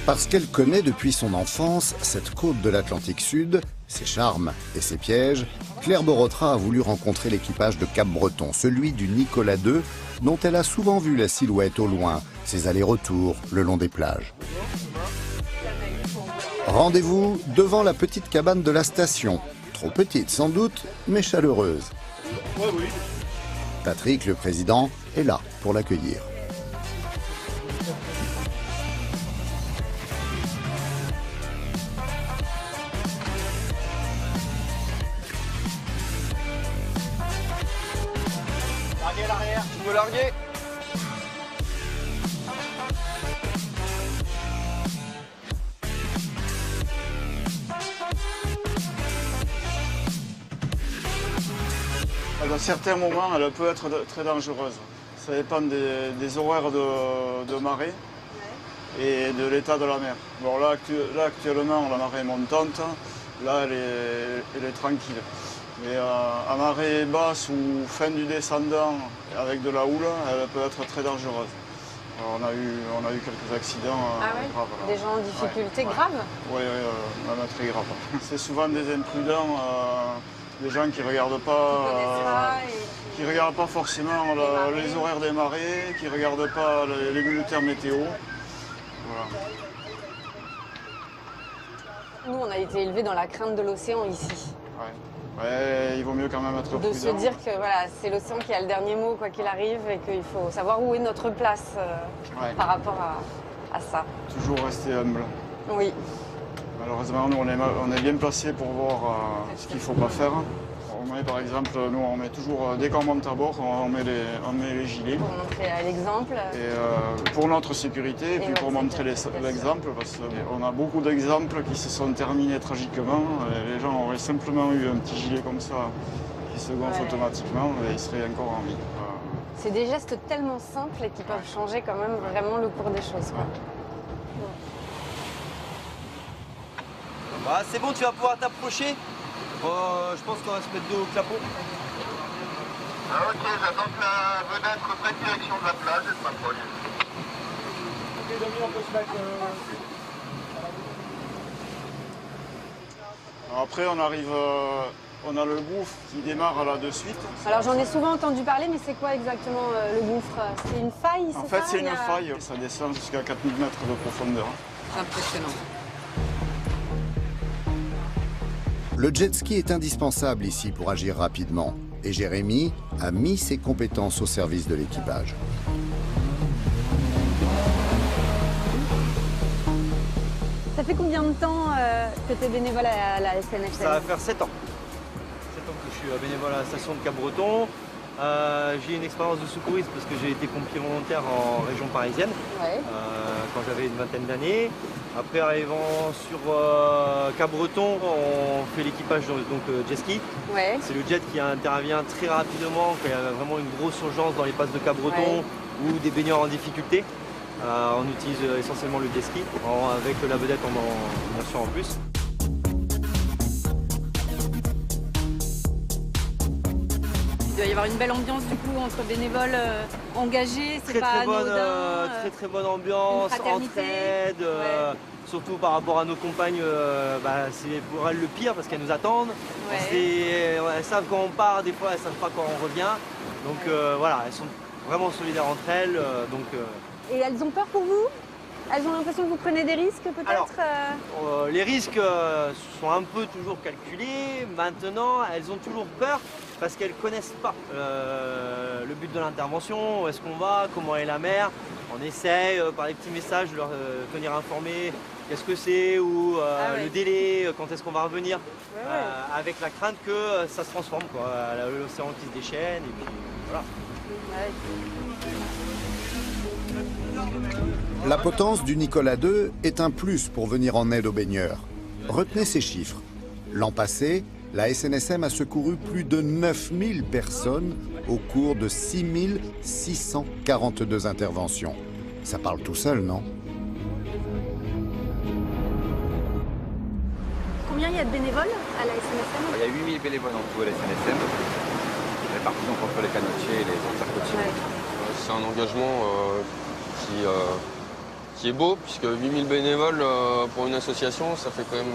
Parce qu'elle connaît depuis son enfance cette côte de l'Atlantique Sud, ses charmes et ses pièges, Claire Borotra a voulu rencontrer l'équipage de Cap-Breton, celui du Nicolas II, dont elle a souvent vu la silhouette au loin, ses allers-retours le long des plages. Rendez-vous devant la petite cabane de la station, trop petite sans doute, mais chaleureuse. Patrick, le président, est là pour l'accueillir. Larguer à l'arrière, tu peux larguer. Dans certains moments, elle peut être très dangereuse. Ça dépend des horaires de marée et de l'état de la mer. Bon, là, actuellement, la marée est montante. Là, elle est tranquille. Mais à marée basse ou fin du descendant, avec de la houle, elle peut être très dangereuse. Alors, on a eu quelques accidents graves. Là. Des gens en difficulté grave? Oui, même très grave. C'est souvent des imprudents. Des gens qui ne regardent pas, forcément les horaires des marées, qui ne regardent pas les bulletins météo. Voilà. Nous, on a été élevés dans la crainte de l'océan ici. Ouais, il vaut mieux quand même être prudent. De se dire que voilà, c'est l'océan qui a le dernier mot, quoi qu'il arrive, et qu'il faut savoir où est notre place par rapport à ça. Toujours rester humble. Oui. Malheureusement, nous, on est bien placés pour voir ce qu'il ne faut pas faire. Par exemple, nous, on met toujours, dès qu'on monte à bord, on met les gilets. Pour montrer l'exemple. Et pour notre sécurité, et puis pour montrer l'exemple, parce qu'on a beaucoup d'exemples qui se sont terminés tragiquement. Les gens auraient simplement eu un petit gilet comme ça qui se gonfle automatiquement et ils seraient encore en vie. C'est des gestes tellement simples et qui peuvent changer quand même vraiment le cours des choses. Quoi. Bah, c'est bon, tu vas pouvoir t'approcher. Je pense qu'on va se mettre dos au clapot. Ah, ok, j'attends que la vedette reprenne direction de la plage et se m'approche. Ok, Dominique, on peut se mettre... Après, on arrive... on a le gouffre qui démarre là de suite. Alors j'en ai souvent entendu parler, mais c'est quoi exactement le gouffre? C'est une faille, c'est ça? En fait, c'est une faille. Ça descend jusqu'à 4000 mètres de profondeur. C'est impressionnant. Le jet ski est indispensable ici pour agir rapidement. Et Jérémy a mis ses compétences au service de l'équipage. Ça fait combien de temps que tu es bénévole à la SNSM? Ça va faire 7 ans. 7 ans que je suis bénévole à la station de Cap-Breton. J'ai une expérience de secouriste parce que j'ai été pompier volontaire en région parisienne quand j'avais une vingtaine d'années. Après, arrivant sur Cap-Breton, on fait l'équipage jet ski. C'est le jet qui intervient très rapidement quand il y a vraiment une grosse urgence dans les passes de Cap-Breton ou des baigneurs en difficulté. On utilise essentiellement le jet ski avec la vedette bien sûr en plus. Il doit y avoir une belle ambiance du coup entre bénévoles engagés, c'est pas anodin. Très bonne ambiance, entraide, surtout par rapport à nos compagnes, c'est pour elles le pire parce qu'elles nous attendent. Elles savent quand on part, des fois elles savent pas quand on revient. Donc voilà, elles sont vraiment solidaires entre elles. Et elles ont peur pour vous? Elles ont l'impression que vous prenez des risques peut-être? Les risques sont un peu toujours calculés. Maintenant, elles ont toujours peur parce qu'elles ne connaissent pas le but de l'intervention, où est-ce qu'on va, comment est la mer. On essaye par des petits messages de leur tenir informés qu'est-ce que c'est ou le délai, quand est-ce qu'on va revenir, avec la crainte que ça se transforme, l'océan qui se déchaîne et puis voilà. La potence du Nicolas II est un plus pour venir en aide aux baigneurs. Retenez ces chiffres. L'an passé, la SNSM a secouru plus de 9000 personnes au cours de 6642 interventions. Ça parle tout seul, non? Combien il y a de bénévoles à la SNSM? Il y a 8000 bénévoles en tout à la SNSM, répartis entre les canotiers et les intercotiers. C'est un engagement qui est beau, puisque 8000 bénévoles pour une association, ça fait quand même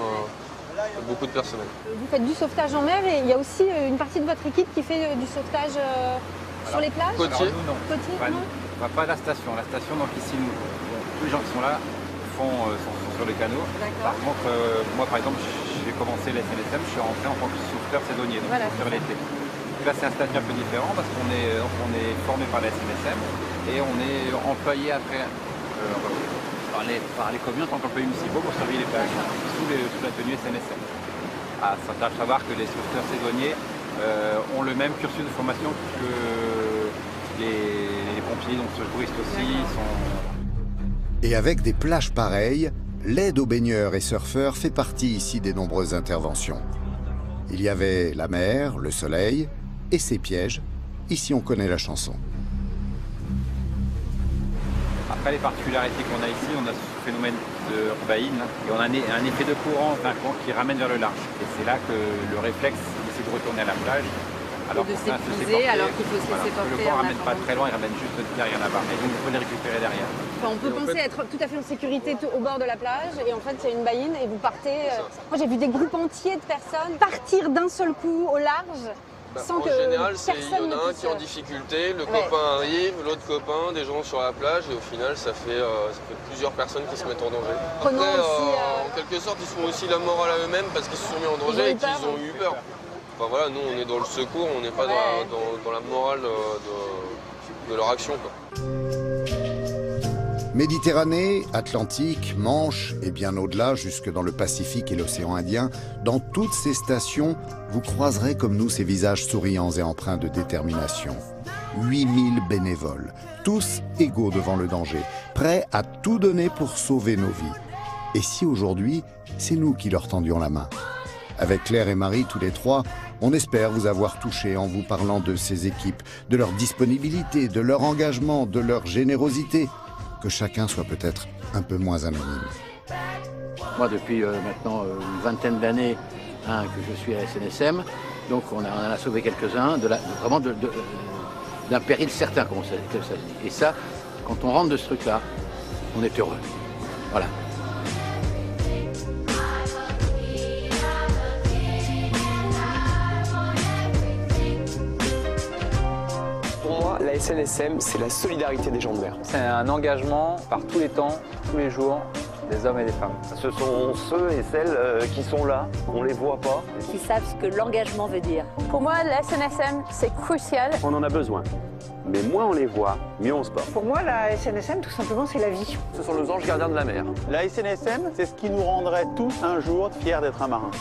beaucoup de personnel. Vous faites du sauvetage en mer et il y a aussi une partie de votre équipe qui fait du sauvetage sur les plages? Côtier. Alors, nous, non. Côtier, Enfin, non? pas la station. La station, donc ici, tous les gens qui sont là sont sur les canaux. Par contre, moi, par exemple, j'ai commencé la SNSM, je suis rentré en tant que sauveteur saisonnier, donc sauveteur l'été. Là, c'est un statut un peu différent parce qu'on est formé par la SNSM et on est employé après par les communes en tant qu'employés municipaux pour surveiller les plages sous la tenue SNSM. Ça tâche savoir que les sauveteurs saisonniers ont le même cursus de formation que les pompiers, donc secouristes aussi. Et avec des plages pareilles, l'aide aux baigneurs et surfeurs fait partie ici des nombreuses interventions. Il y avait la mer, le soleil et ses pièges. Ici, on connaît la chanson. Après, les particularités qu'on a ici, on a ce phénomène de baïne et on a un effet de courant qui ramène vers le large. Et c'est là que le réflexe, c'est de retourner à la plage. Alors de s'épuiser, alors qu'il faut se laisser porter. Le vent ne ramène pas très loin, il ramène juste derrière la barre. Et donc, il faut les récupérer derrière. Enfin, on peut penser être tout à fait en sécurité au bord de la plage et en fait, il y a une baïne et vous partez. Moi, j'ai vu des groupes entiers de personnes partir d'un seul coup au large. Sans en que général, il y en ne a un puisse... qui est en difficulté, le copain arrive, l'autre copain, des gens sur la plage, et au final, ça fait plusieurs personnes qui se mettent en danger. Après, en quelque sorte, ils se font aussi la morale à eux-mêmes parce qu'ils se sont mis en danger et qu'ils ont eu peur. Enfin voilà, nous, on est dans le secours, on n'est pas dans la morale de leur action, quoi. Méditerranée, Atlantique, Manche et bien au-delà, jusque dans le Pacifique et l'océan Indien, dans toutes ces stations, vous croiserez comme nous ces visages souriants et empreints de détermination. 8000 bénévoles, tous égaux devant le danger, prêts à tout donner pour sauver nos vies. Et si aujourd'hui, c'est nous qui leur tendions la main? Avec Claire et Marie, tous les trois, on espère vous avoir touché en vous parlant de ces équipes, de leur disponibilité, de leur engagement, de leur générosité. Que chacun soit peut-être un peu moins anonyme. Moi, depuis maintenant une vingtaine d'années que je suis à la SNSM, donc on en a sauvé quelques-uns, vraiment d'un péril certain, comme ça se dit. Et ça, quand on rentre de ce truc-là, on est heureux. Voilà. La SNSM, c'est la solidarité des gens de mer. C'est un engagement par tous les temps, tous les jours, des hommes et des femmes. Ce sont ceux et celles qui sont là, on ne les voit pas. Qui savent ce que l'engagement veut dire. Pour moi, la SNSM, c'est crucial. On en a besoin. Mais moins on les voit, mieux on se porte. Pour moi, la SNSM, tout simplement, c'est la vie. Ce sont nos anges gardiens de la mer. La SNSM, c'est ce qui nous rendrait tous un jour fiers d'être un marin.